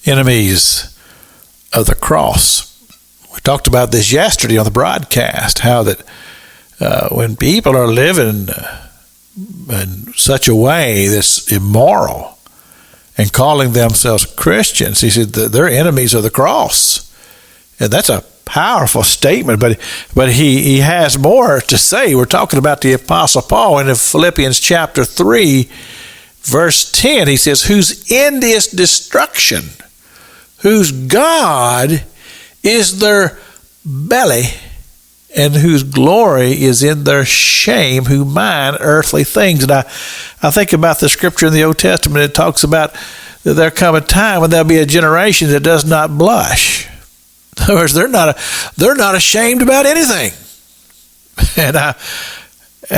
enemies of the cross. We talked about this yesterday on the broadcast, how that when people are living in such a way that's immoral and calling themselves Christians, he said that they're enemies of the cross. And that's a powerful statement, but he has more to say. We're talking about the Apostle Paul in Philippians chapter 3, verse 10. He says, whose end is destruction, whose God is their belly, and whose glory is in their shame, who mind earthly things. And I think about the scripture in the Old Testament. It talks about that there come a time when there'll be a generation that does not blush. In other words, they're not ashamed about anything. And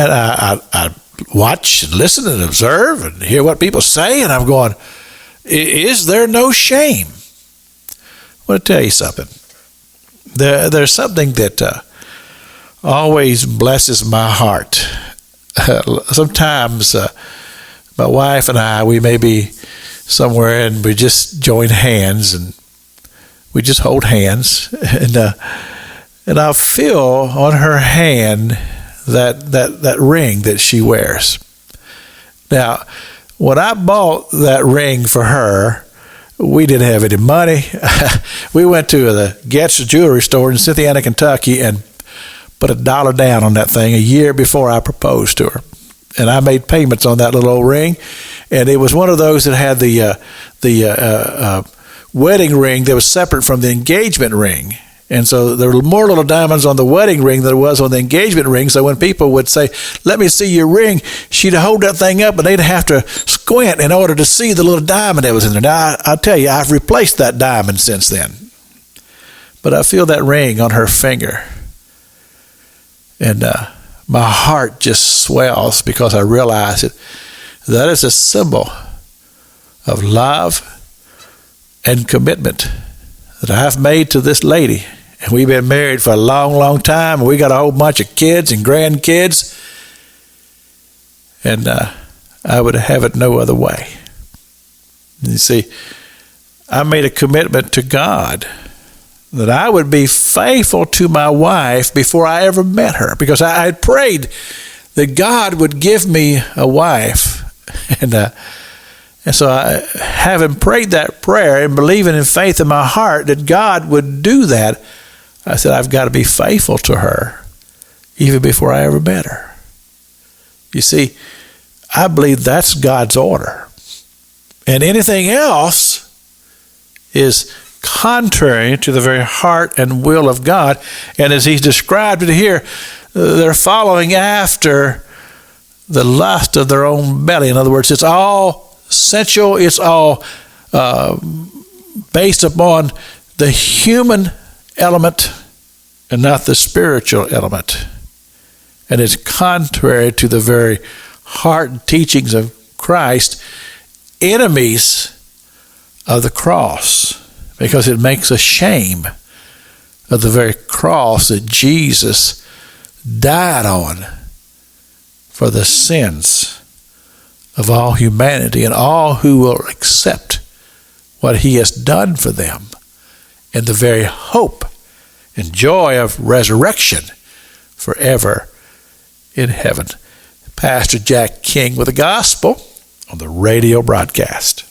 I watch and listen and observe and hear what people say, and I'm going, is there no shame? I want to tell you something. There's something that always blesses my heart. Sometimes my wife and I, we may be somewhere and we just join hands and we just hold hands, and I'll feel on her hand that ring that she wears. Now, when I bought that ring for her, we didn't have any money. We went to the Getz jewelry store in Cynthiana, Kentucky, and put $1 down on that thing a year before I proposed to her. And I made payments on that little old ring, and it was one of those that had the wedding ring that was separate from the engagement ring. And so there were more little diamonds on the wedding ring than there was on the engagement ring. So when people would say, let me see your ring, she'd hold that thing up and they'd have to squint in order to see the little diamond that was in there. Now, I'll tell you, I've replaced that diamond since then. But I feel that ring on her finger. And my heart just swells because I realize that is a symbol of love and commitment that I've made to this lady. And we've been married for a long, long time. And we got a whole bunch of kids and grandkids. And I would have it no other way. You see, I made a commitment to God that I would be faithful to my wife before I ever met her, because I had prayed that God would give me a wife. And so having prayed that prayer and believing in faith in my heart that God would do that, I said, I've got to be faithful to her even before I ever met her. You see, I believe that's God's order. And anything else is contrary to the very heart and will of God. And as he's described it here, they're following after the lust of their own belly. In other words, it's all sensual, it's all based upon the human element and not the spiritual element. And it's contrary to the very heart and teachings of Christ, enemies of the cross, because it makes a shame of the very cross that Jesus died on for the sins of all humanity and all who will accept what he has done for them, and the very hope and joy of resurrection forever in heaven. Pastor Jack King with the gospel on the radio broadcast.